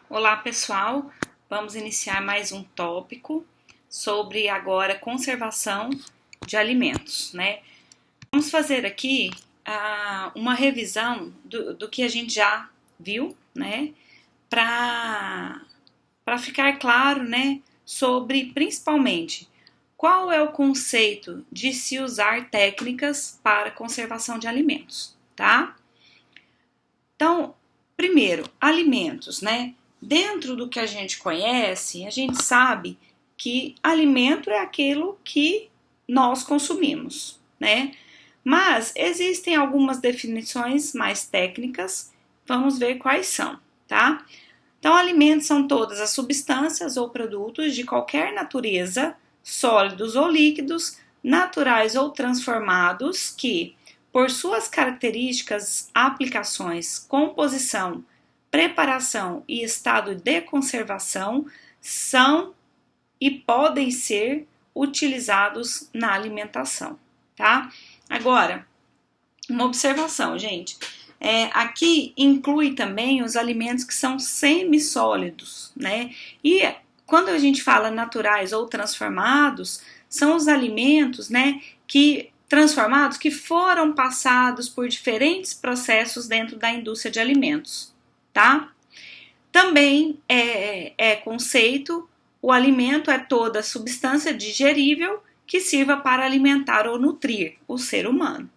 Olá pessoal, vamos iniciar mais um tópico sobre agora conservação de alimentos, né? Vamos fazer aqui uma revisão do que a gente já viu, né? Para ficar claro, né? Sobre principalmente qual é o conceito de se usar técnicas para conservação de alimentos, tá? Então, primeiro, alimentos, né? Dentro do que a gente conhece, a gente sabe que alimento é aquilo que nós consumimos, né? Mas existem algumas definições mais técnicas, vamos ver quais são, tá? Então, alimentos são todas as substâncias ou produtos de qualquer natureza, sólidos ou líquidos, naturais ou transformados, que, por suas características, aplicações, composição, preparação e estado de conservação, são e podem ser utilizados na alimentação, tá? Agora, uma observação, gente. Aqui inclui também os alimentos que são semissólidos, né? E quando a gente fala naturais ou transformados, são os alimentos, né, transformados que foram passados por diferentes processos dentro da indústria de alimentos, tá? Também é conceito, o alimento é toda substância digerível que sirva para alimentar ou nutrir o ser humano.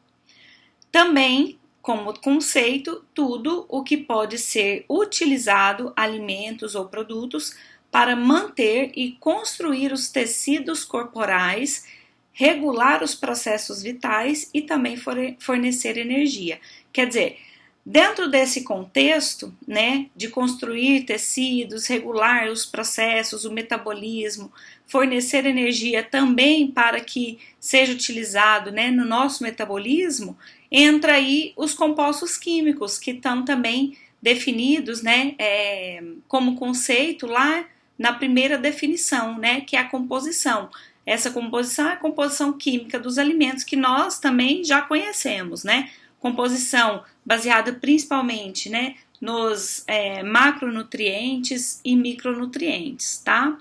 Também, como conceito, tudo o que pode ser utilizado, alimentos ou produtos, para manter e construir os tecidos corporais, regular os processos vitais e também fornecer energia. Quer dizer, dentro desse contexto, né, de construir tecidos, regular os processos, o metabolismo, fornecer energia também para que seja utilizado, né, no nosso metabolismo, entra aí os compostos químicos, que estão também definidos, né, como conceito lá na primeira definição, né, que é a composição. Essa composição é a composição química dos alimentos que nós também já conhecemos, né? Composição baseada principalmente, né, nos macronutrientes e micronutrientes, tá?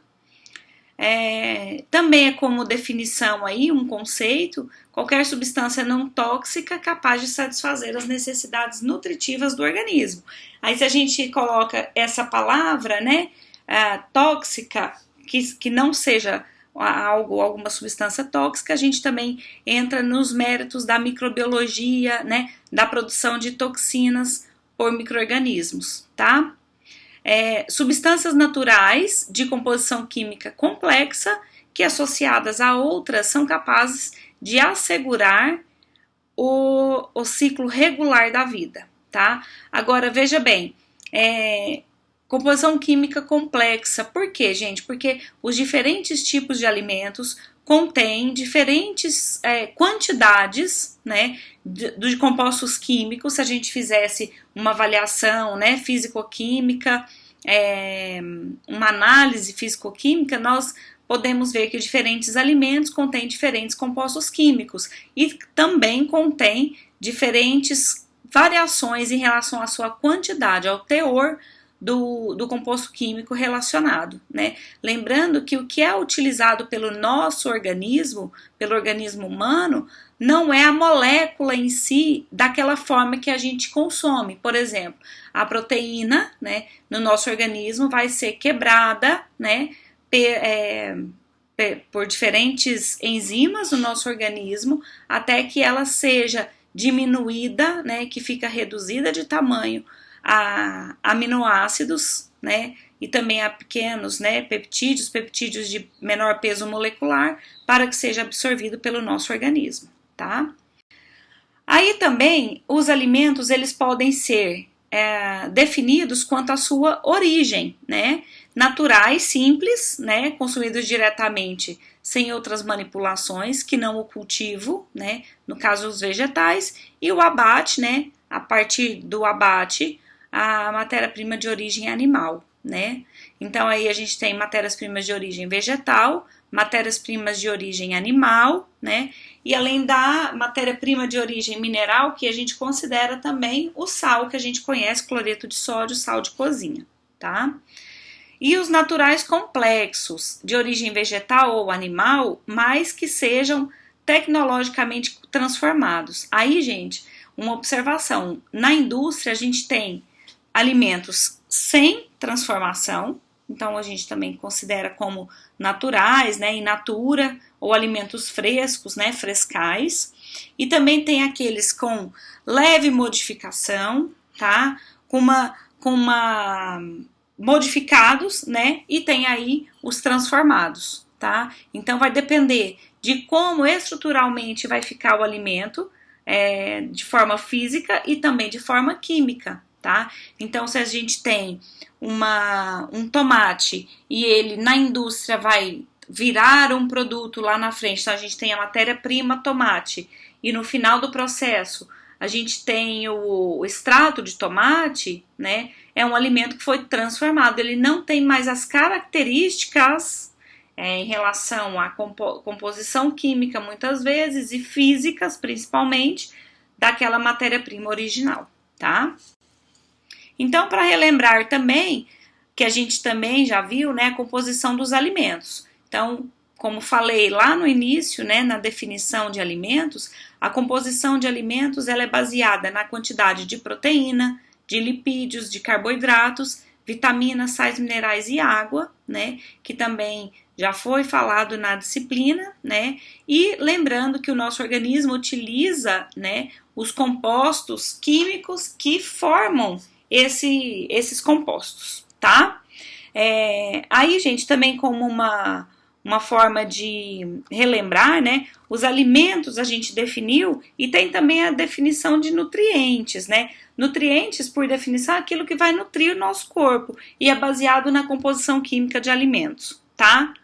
Também é como definição aí, um conceito, qualquer substância não tóxica capaz de satisfazer as necessidades nutritivas do organismo. Aí se a gente coloca essa palavra, né, tóxica, que não seja alguma substância tóxica, a gente também entra nos méritos da microbiologia, né, da produção de toxinas por micro-organismos, tá? Substâncias naturais de composição química complexa que associadas a outras são capazes de assegurar o ciclo regular da vida, tá? Agora, veja bem, composição química complexa, por quê, gente? Porque os diferentes tipos de alimentos contêm diferentes quantidades, né, de compostos químicos. Se a gente fizesse uma avaliação, né, físico-química, uma análise físico-química, nós podemos ver que diferentes alimentos contêm diferentes compostos químicos e também contêm diferentes variações em relação à sua quantidade, ao teor do composto químico relacionado, né? Lembrando que o que é utilizado pelo nosso organismo, pelo organismo humano, não é a molécula em si daquela forma que a gente consome. Por exemplo, a proteína, né, no nosso organismo vai ser quebrada, né, por diferentes enzimas no nosso organismo, até que ela seja diminuída, né, que fica reduzida de tamanho a aminoácidos, né, e também a pequenos, né, peptídeos de menor peso molecular, para que seja absorvido pelo nosso organismo, tá? Aí também os alimentos eles podem ser definidos quanto à sua origem, né, naturais, simples, né, consumidos diretamente sem outras manipulações, que não o cultivo, né, no caso os vegetais, e o abate, né, a partir do abate, a matéria-prima de origem animal, né? Então aí a gente tem matérias-primas de origem vegetal, matérias-primas de origem animal, né? E além da matéria-prima de origem mineral, que a gente considera também o sal que a gente conhece, cloreto de sódio, sal de cozinha, tá? E os naturais complexos, de origem vegetal ou animal, mas que sejam tecnologicamente transformados. Aí, gente, uma observação: na indústria a gente tem alimentos sem transformação, então a gente também considera como naturais, né, in natura, ou alimentos frescos, né, frescais, e também tem aqueles com leve modificação, tá, com uma modificados, né, e tem aí os transformados, tá, então vai depender de como estruturalmente vai ficar o alimento, de forma física e também de forma química, tá? Então, se a gente tem um tomate e ele na indústria vai virar um produto lá na frente, então a gente tem a matéria-prima tomate e no final do processo a gente tem o extrato de tomate, né? É um alimento que foi transformado, ele não tem mais as características em relação à composição química, muitas vezes, e físicas, principalmente, daquela matéria-prima original, tá? Então, para relembrar também, que a gente também já viu, né, a composição dos alimentos. Então, como falei lá no início, né, na definição de alimentos, a composição de alimentos ela é baseada na quantidade de proteína, de lipídios, de carboidratos, vitaminas, sais minerais e água, né, que também já foi falado na disciplina, né, e lembrando que o nosso organismo utiliza, né, os compostos químicos que formam esses compostos, tá? Aí, gente, também como uma forma de relembrar, né, os alimentos a gente definiu e tem também a definição de nutrientes, né? Nutrientes, por definição, é aquilo que vai nutrir o nosso corpo e é baseado na composição química de alimentos, tá?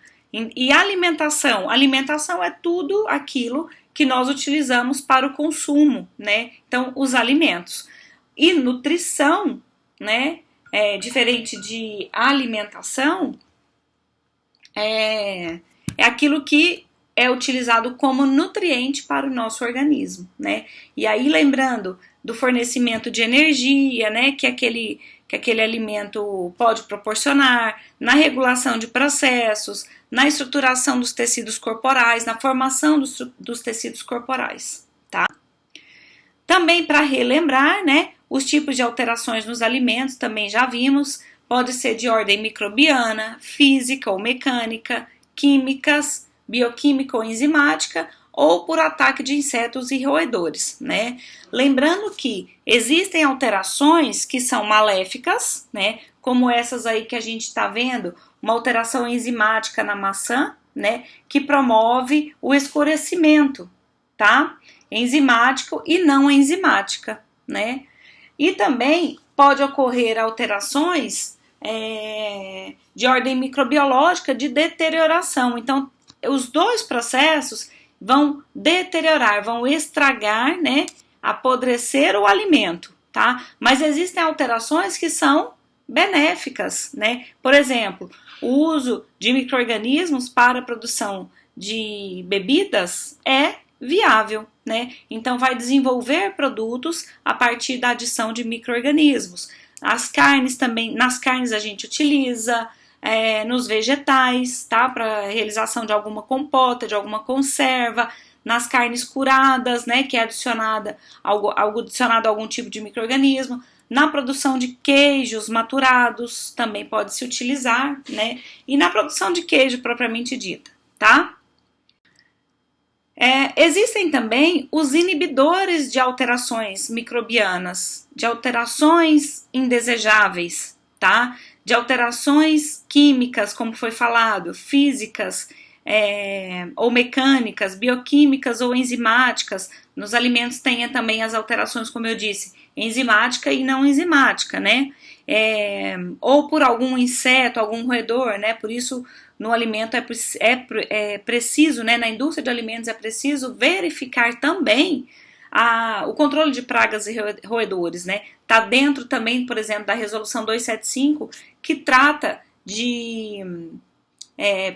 E alimentação é tudo aquilo que nós utilizamos para o consumo, né? Então, os alimentos. E nutrição, né? Diferente de alimentação, é aquilo que é utilizado como nutriente para o nosso organismo, né? E aí, lembrando do fornecimento de energia, né? Que aquele alimento pode proporcionar, na regulação de processos, na estruturação dos tecidos corporais, na formação dos tecidos corporais, tá? Também para relembrar, né, os tipos de alterações nos alimentos, também já vimos, pode ser de ordem microbiana, física ou mecânica, químicas, bioquímica ou enzimática, ou por ataque de insetos e roedores, né? Lembrando que existem alterações que são maléficas, né? Como essas aí que a gente está vendo, uma alteração enzimática na maçã, né? Que promove o escurecimento, tá? Enzimático e não enzimática, né? E também pode ocorrer alterações de ordem microbiológica de deterioração. Então, os dois processos vão deteriorar, vão estragar, né? Apodrecer o alimento, tá? Mas existem alterações que são benéficas, né? Por exemplo, o uso de micro-organismos para a produção de bebidas é viável, né? Então vai desenvolver produtos a partir da adição de micro-organismos. As carnes também, nas carnes a gente utiliza, nos vegetais, tá? Para realização de alguma compota, de alguma conserva, nas carnes curadas, né? Que é adicionado a algum tipo de micro-organismo. Na produção de queijos maturados também pode se utilizar, né? E na produção de queijo propriamente dita, tá? Existem também os inibidores de alterações microbianas, de alterações indesejáveis, tá? De alterações químicas, como foi falado, físicas ou mecânicas, bioquímicas ou enzimáticas. Nos alimentos tem também as alterações, como eu disse, enzimática e não enzimática, né? Ou por algum inseto, algum roedor, né? Por isso, no alimento é preciso, né? Na indústria de alimentos é preciso verificar também o controle de pragas e roedores, né? Tá dentro também, por exemplo, da resolução 275, que trata de,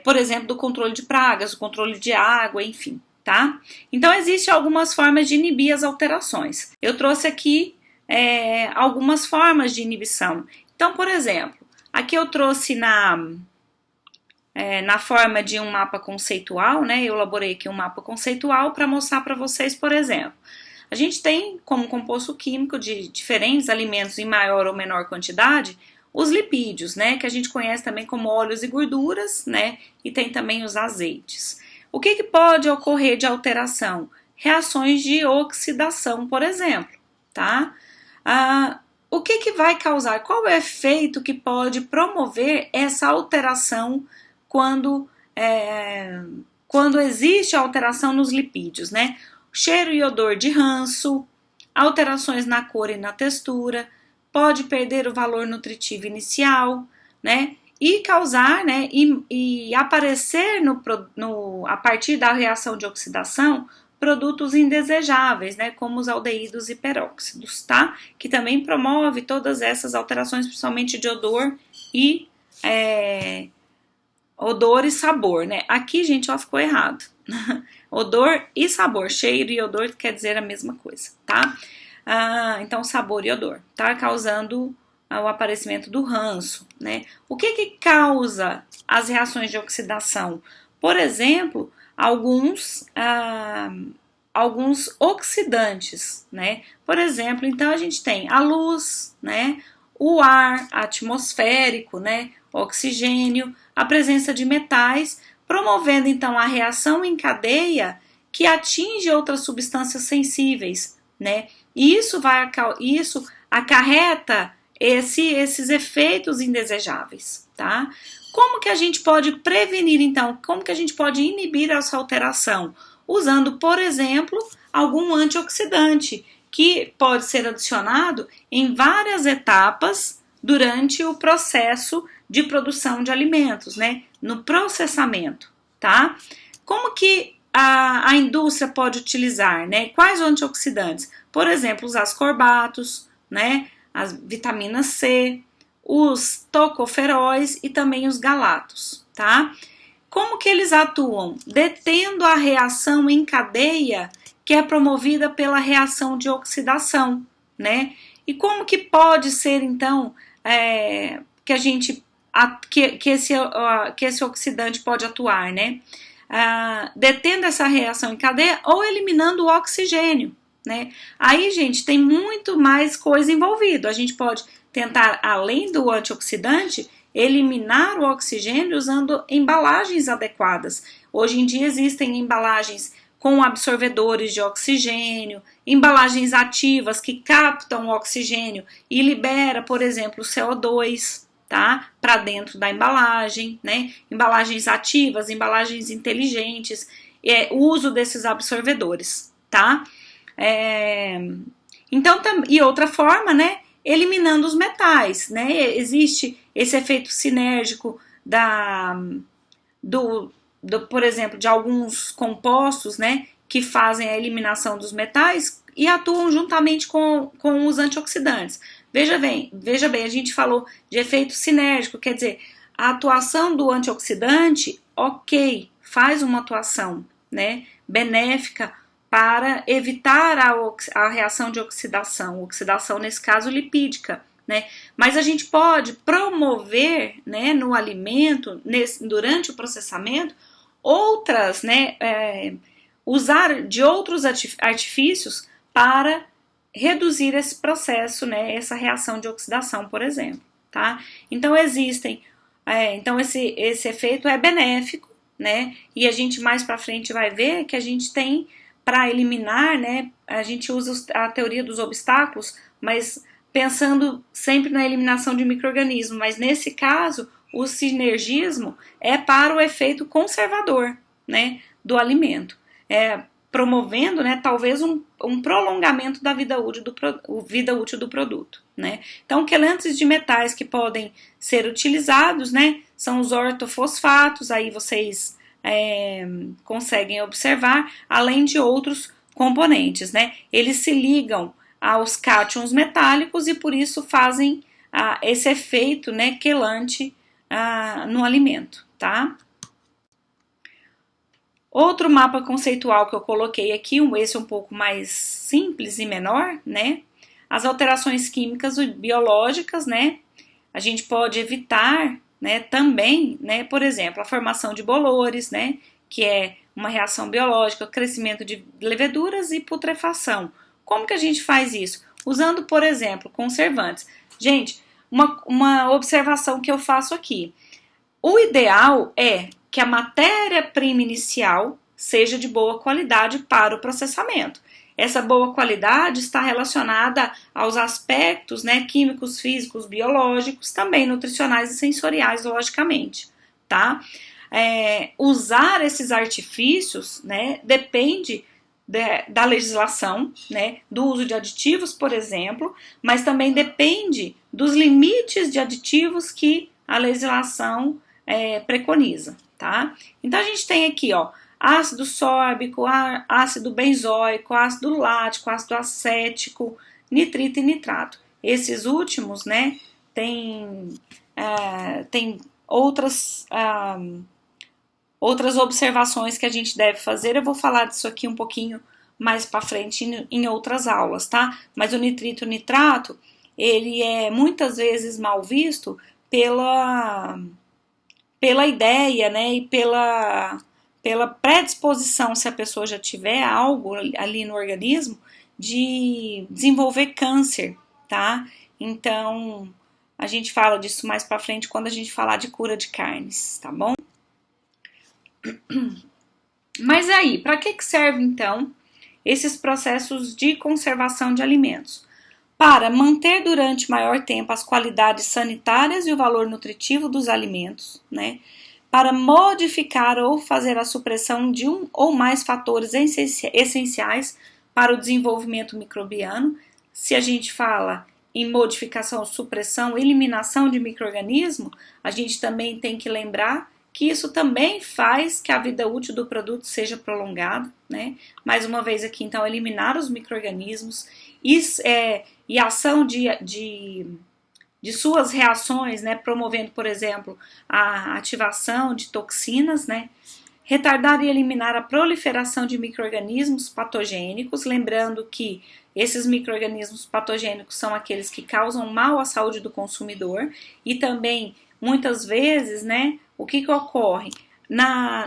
por exemplo, do controle de pragas, o controle de água, enfim, tá? Então, existem algumas formas de inibir as alterações. Eu trouxe aqui algumas formas de inibição. Então, por exemplo, Aqui eu trouxe na forma de um mapa conceitual, né? Eu elaborei aqui um mapa conceitual para mostrar para vocês, por exemplo. A gente tem como composto químico de diferentes alimentos em maior ou menor quantidade os lipídios, né? Que a gente conhece também como óleos e gorduras, né? E tem também os azeites. O que pode ocorrer de alteração? Reações de oxidação, por exemplo, tá? O que vai causar? Qual é o efeito que pode promover essa alteração quando existe alteração nos lipídios, né? Cheiro e odor de ranço, alterações na cor e na textura, pode perder o valor nutritivo inicial, né? E causar, né? E aparecer a partir da reação de oxidação, produtos indesejáveis, né? Como os aldeídos e peróxidos, tá? Que também promove todas essas alterações, principalmente de odor e sabor, né? Aqui, gente, ó, ficou errado. Odor e sabor, cheiro e odor quer dizer a mesma coisa, tá? Então, sabor e odor, tá? Causando o aparecimento do ranço, né? O que causa as reações de oxidação? Por exemplo, alguns oxidantes, né? Por exemplo, então a gente tem a luz, né? O ar atmosférico, né? Oxigênio, a presença de metais, promovendo então a reação em cadeia que atinge outras substâncias sensíveis, né? E isso acarreta esses efeitos indesejáveis, tá? Como que a gente pode prevenir então? Como que a gente pode inibir essa alteração? Usando, por exemplo, algum antioxidante que pode ser adicionado em várias etapas durante o processo de produção de alimentos, né? No processamento, tá? Como que a indústria pode utilizar, né? Quais antioxidantes? Por exemplo, os ascorbatos, né? As vitaminas C, os tocoferóis e também os galatos, tá? Como que eles atuam? Detendo a reação em cadeia que é promovida pela reação de oxidação, né? E como que pode ser, então, que esse oxidante pode atuar, né? Detendo essa reação em cadeia ou eliminando o oxigênio, né? Aí, gente, tem muito mais coisa envolvida. A gente pode tentar, além do antioxidante, eliminar o oxigênio usando embalagens adequadas. Hoje em dia existem embalagens com absorvedores de oxigênio, embalagens ativas que captam o oxigênio e libera, por exemplo, o CO2, tá? Para dentro da embalagem, né? Embalagens ativas, embalagens inteligentes, o uso desses absorvedores, tá? Então, e outra forma, né? Eliminando os metais, né? Existe esse efeito sinérgico por exemplo, de alguns compostos, né? Que fazem a eliminação dos metais e atuam juntamente com os antioxidantes. Veja bem, a gente falou de efeito sinérgico, quer dizer, a atuação do antioxidante, ok, faz uma atuação, né? Benéfica para evitar a reação de oxidação nesse caso lipídica, né? Mas a gente pode promover, né, no alimento, durante o processamento, outras, né, usar de outros artifícios para reduzir esse processo, né, essa reação de oxidação, por exemplo, tá? Então então esse efeito é benéfico, né? E a gente mais para frente vai ver que a gente tem para eliminar, né? A gente usa a teoria dos obstáculos, mas pensando sempre na eliminação de micro-organismos, mas nesse caso o sinergismo é para o efeito conservador, né, do alimento, promovendo, né, talvez um prolongamento da vida útil do produto, né. Então, quelantes de metais que podem ser utilizados, né, são os ortofosfatos, aí vocês conseguem observar, além de outros componentes, né. Eles se ligam aos cátions metálicos e por isso fazem esse efeito, né, quelante no alimento, tá? Outro mapa conceitual que eu coloquei aqui, esse um pouco mais simples e menor, né? As alterações químicas e biológicas, né? a gente pode evitar, né, também, né, por exemplo, a formação de bolores, né, que é uma reação biológica, o crescimento de leveduras e putrefação. Como que a gente faz isso? Usando, por exemplo, conservantes. Gente, uma observação que eu faço aqui. O ideal é que a matéria-prima inicial seja de boa qualidade para o processamento. Essa boa qualidade está relacionada aos aspectos, né, químicos, físicos, biológicos, também nutricionais e sensoriais, logicamente, tá? Usar esses artifícios, né, depende da legislação, né, do uso de aditivos, por exemplo, mas também depende dos limites de aditivos que a legislação preconiza, tá? Então a gente tem aqui, ó, ácido sórbico, ácido benzoico, ácido lático, ácido acético, nitrito e nitrato. Esses últimos, né, tem outras observações que a gente deve fazer. Eu vou falar disso aqui um pouquinho mais para frente em outras aulas, tá? Mas o nitrito e o nitrato, ele é muitas vezes mal visto pela ideia, né, e pela predisposição, se a pessoa já tiver algo ali no organismo, de desenvolver câncer, tá? Então, a gente fala disso mais pra frente quando a gente falar de cura de carnes, tá bom? Mas aí, para que serve então esses processos de conservação de alimentos? Para manter durante maior tempo as qualidades sanitárias e o valor nutritivo dos alimentos, né? Para modificar ou fazer a supressão de um ou mais fatores essenciais para o desenvolvimento microbiano. Se a gente fala em modificação, supressão, eliminação de micro-organismo, a gente também tem que lembrar que isso também faz que a vida útil do produto seja prolongada, né? Mais uma vez aqui, então, eliminar os micro-organismos e a ação de suas reações, né, promovendo, por exemplo, a ativação de toxinas, né, retardar e eliminar a proliferação de micro-organismos patogênicos, lembrando que esses micro-organismos patogênicos são aqueles que causam mal à saúde do consumidor e também, muitas vezes, né, o que ocorre?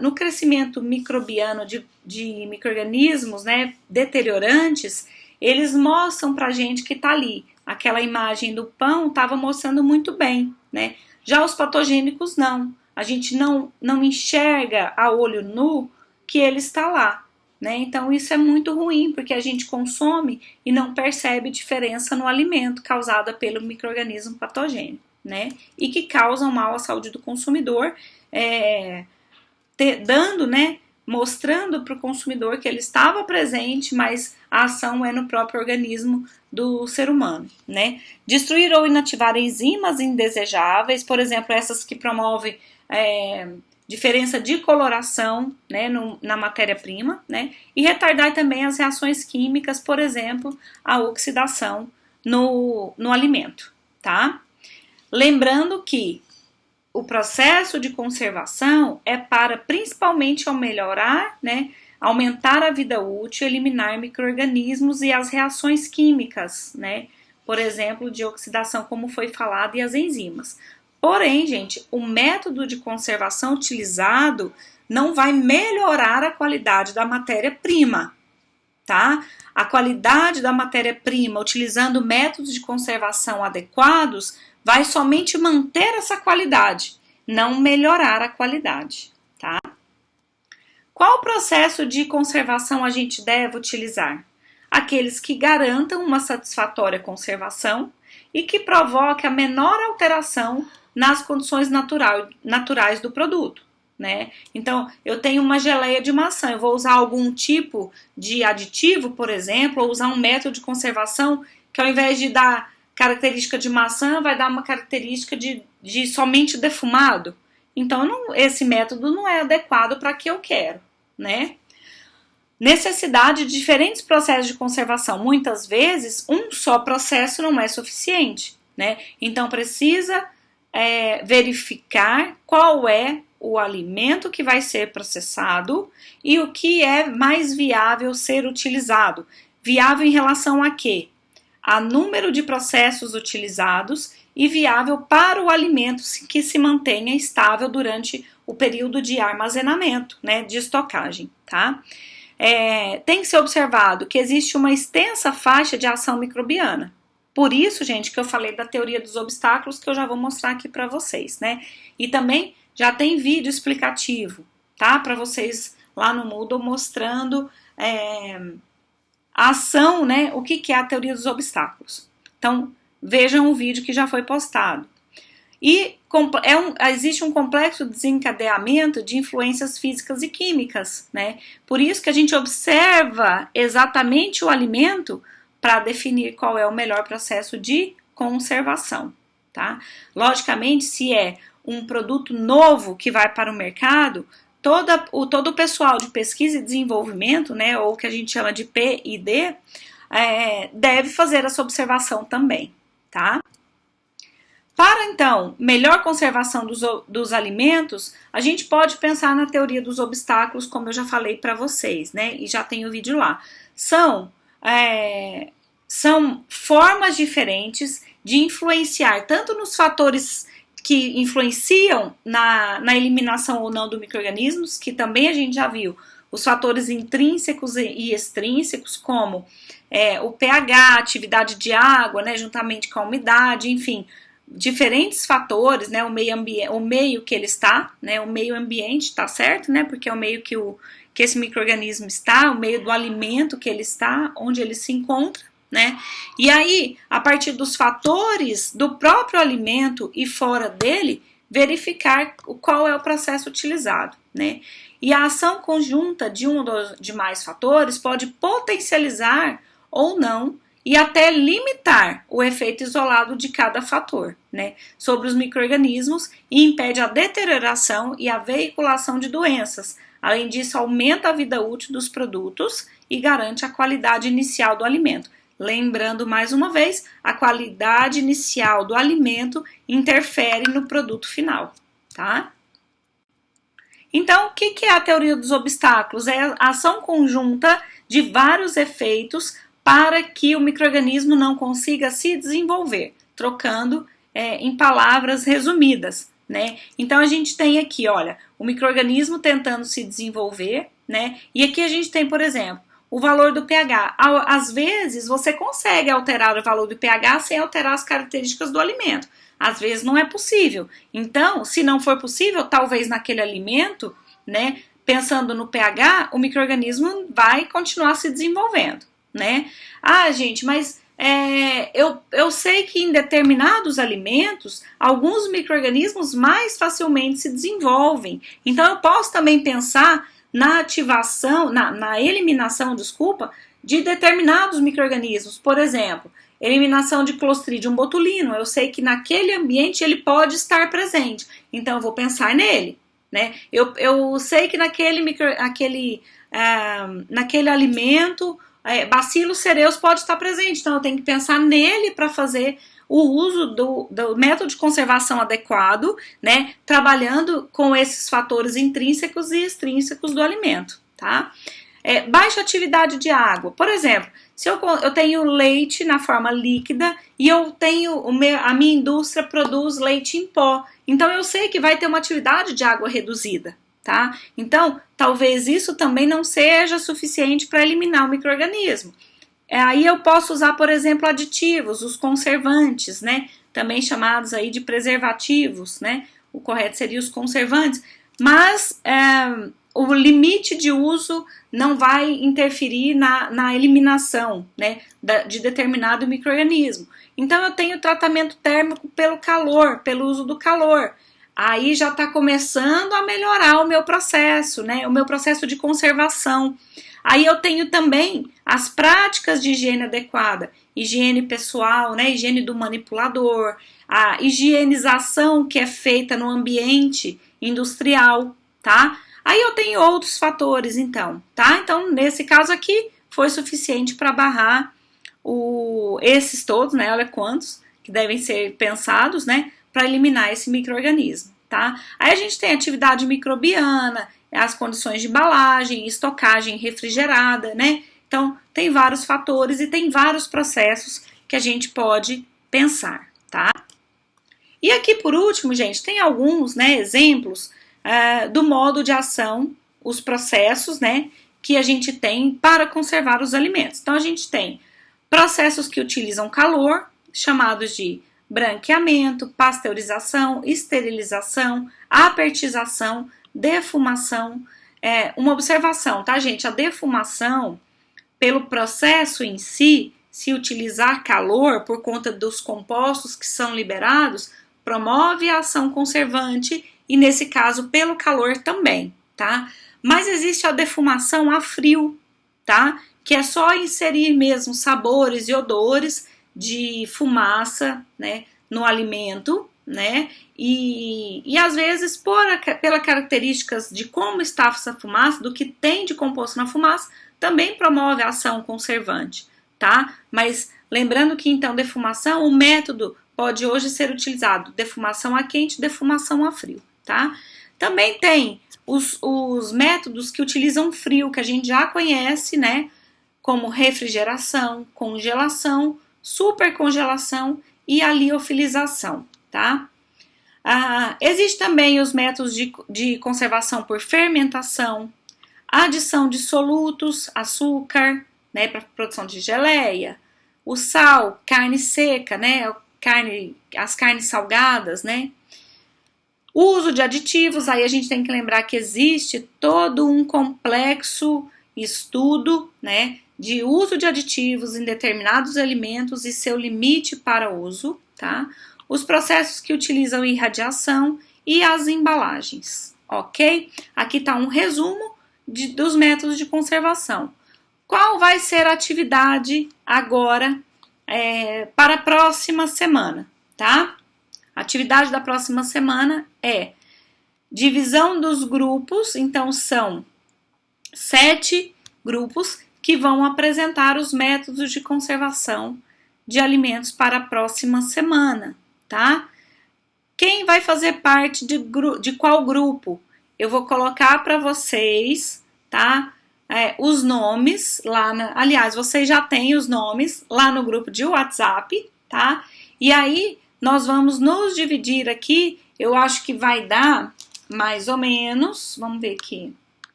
No crescimento microbiano de micro-organismos, né, deteriorantes, eles mostram pra gente que tá ali. Aquela imagem do pão estava mostrando muito bem, né? Já os patogênicos não. A gente não enxerga a olho nu que ele está lá, né? Então isso é muito ruim, porque a gente consome e não percebe diferença no alimento causada pelo micro-organismo patogênico, né? E que causam mal à saúde do consumidor, né? Mostrando para o consumidor que ele estava presente, mas a ação é no próprio organismo do ser humano, né? Destruir ou inativar enzimas indesejáveis, por exemplo, essas que promovem diferença de coloração, né, na matéria-prima, né? E retardar também as reações químicas, por exemplo, a oxidação no alimento, tá? Lembrando que o processo de conservação é para principalmente melhorar, né, aumentar a vida útil, eliminar micro-organismos e as reações químicas, né, por exemplo, de oxidação, como foi falado, e as enzimas. Porém, gente, o método de conservação utilizado não vai melhorar a qualidade da matéria-prima, tá? A qualidade da matéria-prima, utilizando métodos de conservação adequados, vai somente manter essa qualidade, não melhorar a qualidade, tá? Qual processo de conservação a gente deve utilizar? Aqueles que garantam uma satisfatória conservação e que provoquem a menor alteração nas condições naturais do produto, né? Então, eu tenho uma geleia de maçã, eu vou usar algum tipo de aditivo, por exemplo, ou usar um método de conservação que, ao invés de dar característica de maçã, vai dar uma característica de somente defumado. Então, esse método não é adequado para o que eu quero, né? Necessidade de diferentes processos de conservação. Muitas vezes, um só processo não é suficiente, né? Então, precisa verificar qual é o alimento que vai ser processado e o que é mais viável ser utilizado. Viável em relação a quê? A número de processos utilizados e viável para o alimento que se mantenha estável durante o período de armazenamento, né, de estocagem, tá? Tem que ser observado que existe uma extensa faixa de ação microbiana. Por isso, gente, que eu falei da teoria dos obstáculos, que eu já vou mostrar aqui para vocês, né? E também já tem vídeo explicativo, tá? Para vocês lá no Moodle mostrando a ação, né? O que é a teoria dos obstáculos. Então, vejam o vídeo que já foi postado. E existe um complexo desencadeamento de influências físicas e químicas, né? Por isso que a gente observa exatamente o alimento para definir qual é o melhor processo de conservação, tá? Logicamente, se é um produto novo que vai para o mercado, todo o pessoal de pesquisa e desenvolvimento, né, ou que a gente chama de P&D, deve fazer essa observação também, tá? Para, então, melhor conservação dos alimentos, a gente pode pensar na teoria dos obstáculos, como eu já falei para vocês, né? E já tem o vídeo lá. São formas diferentes de influenciar tanto nos fatores que influenciam na eliminação ou não do micro-organismos, que também a gente já viu, os fatores intrínsecos e extrínsecos, como o pH, atividade de água, né, juntamente com a umidade, enfim, diferentes fatores, né, o meio que ele está, né, o meio ambiente, tá certo, né, porque é o meio que esse micro-organismo está, o meio do alimento que ele está, onde ele se encontra, né, e aí, a partir dos fatores do próprio alimento e fora dele, verificar qual é o processo utilizado, né, e a ação conjunta de um ou de mais fatores pode potencializar ou não e até limitar o efeito isolado de cada fator, né, sobre os micro-organismos e impede a deterioração e a veiculação de doenças. Além disso, aumenta a vida útil dos produtos e garante a qualidade inicial do alimento. Lembrando mais uma vez, a qualidade inicial do alimento interfere no produto final, tá? Então, o que é a teoria dos obstáculos? É a ação conjunta de vários efeitos para que o micro-organismo não consiga se desenvolver, trocando em palavras resumidas, né? Então a gente tem aqui, olha, o micro-organismo tentando se desenvolver, né? E aqui a gente tem, por exemplo, o valor do pH. Às vezes você consegue alterar o valor do pH sem alterar as características do alimento. Às vezes não é possível. Então, se não for possível, talvez naquele alimento, né? Pensando no pH, o micro-organismo vai continuar se desenvolvendo, né? Ah, gente, mas eu sei que em determinados alimentos, alguns micro-organismos mais facilmente se desenvolvem. Então, eu posso também pensar na ativação, na eliminação, desculpa, de determinados micro-organismos. Por exemplo, eliminação de Clostridium botulinum. Eu sei que naquele ambiente ele pode estar presente. Então, eu vou pensar nele, né? Eu sei que naquele alimento Bacillus cereus pode estar presente, então eu tenho que pensar nele para fazer o uso do método de conservação adequado, né, trabalhando com esses fatores intrínsecos e extrínsecos do alimento, tá? Baixa atividade de água, por exemplo, se eu tenho leite na forma líquida e eu tenho a minha indústria produz leite em pó, então eu sei que vai ter uma atividade de água reduzida. Tá? Então, talvez isso também não seja suficiente para eliminar o micro-organismo. Aí eu posso usar, por exemplo, aditivos, os conservantes, né? Também chamados aí de preservativos, né? O correto seria os conservantes, mas o limite de uso não vai interferir na eliminação, né, de determinado micro-organismo. Então, eu tenho tratamento térmico pelo calor, pelo uso do calor. Aí já está começando a melhorar o meu processo, né? O meu processo de conservação. Aí eu tenho também as práticas de higiene adequada, higiene pessoal, né? Higiene do manipulador, a higienização que é feita no ambiente industrial, tá? Aí eu tenho outros fatores, então, tá? Então, nesse caso aqui, foi suficiente para barrar esses todos, né? Olha quantos que devem ser pensados, né? Para eliminar esse micro-organismo, tá? Aí a gente tem atividade microbiana, as condições de embalagem, estocagem refrigerada, né? Então, tem vários fatores e tem vários processos que a gente pode pensar, tá? E aqui, por último, gente, tem alguns, né, exemplos do modo de ação, os processos, né, que a gente tem para conservar os alimentos. Então, a gente tem processos que utilizam calor, chamados de branqueamento, pasteurização, esterilização, apertização, defumação. Uma observação, tá, gente? A defumação, pelo processo em si, se utilizar calor por conta dos compostos que são liberados, promove a ação conservante e, nesse caso, pelo calor também, tá? Mas existe a defumação a frio, tá? Que é só inserir mesmo sabores e odores de fumaça, né, no alimento, né? E às vezes, pelas características de como está essa fumaça, do que tem de composto na fumaça, também promove a ação conservante, tá? Mas lembrando que, então, defumação, o método pode hoje ser utilizado defumação a quente, defumação a frio, tá? Também tem os métodos que utilizam frio, que a gente já conhece, né? Como refrigeração, congelação, supercongelação e a liofilização, tá? Existem também os métodos de conservação por fermentação, adição de solutos, açúcar, né, para produção de geleia, o sal, carne seca, né, as carnes salgadas, né, uso de aditivos. Aí a gente tem que lembrar que existe todo um complexo estudo, né, de uso de aditivos em determinados alimentos e seu limite para uso, tá? Os processos que utilizam irradiação e as embalagens, ok? Aqui está um resumo dos métodos de conservação. Qual vai ser a atividade agora para a próxima semana, tá? A atividade da próxima semana é divisão dos grupos, então são 7 grupos que vão apresentar os métodos de conservação de alimentos para a próxima semana, tá? Quem vai fazer parte de qual grupo? Eu vou colocar para vocês, tá? Os nomes lá, aliás, vocês já têm os nomes lá no grupo de WhatsApp, tá? E aí, nós vamos nos dividir aqui, eu acho que vai dar mais ou menos, vamos ver aqui.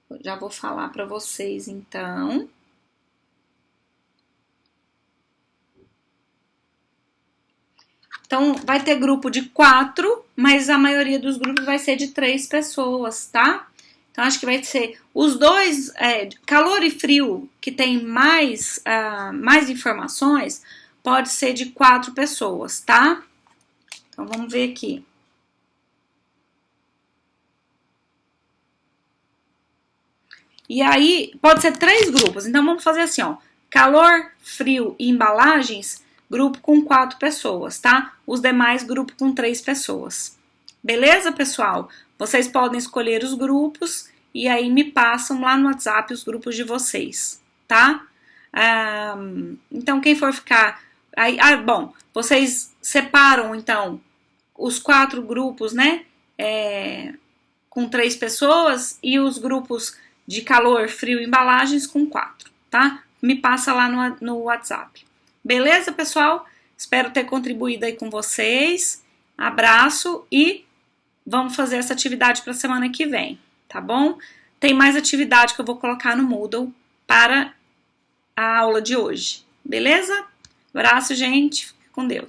Eu já vou falar para vocês, então. Então, vai ter grupo de 4, mas a maioria dos grupos vai ser de 3 pessoas, tá? Então, acho que vai ser os dois, calor e frio, que tem mais informações, pode ser de 4 pessoas, tá? Então, vamos ver aqui. E aí, pode ser 3 grupos. Então, vamos fazer assim, ó. Calor, frio e embalagens, grupo com 4 pessoas, tá? Os demais, grupo com 3 pessoas. Beleza, pessoal? Vocês podem escolher os grupos e aí me passam lá no WhatsApp os grupos de vocês, tá? Então, quem for ficar... bom, vocês separam, então, os 4 grupos, né? Com 3 pessoas e os grupos de calor, frio e embalagens com 4, tá? Me passa lá no WhatsApp. Beleza, pessoal? Espero ter contribuído aí com vocês. Abraço e vamos fazer essa atividade para a semana que vem, tá bom? Tem mais atividade que eu vou colocar no Moodle para a aula de hoje. Beleza? Abraço, gente. Fique com Deus.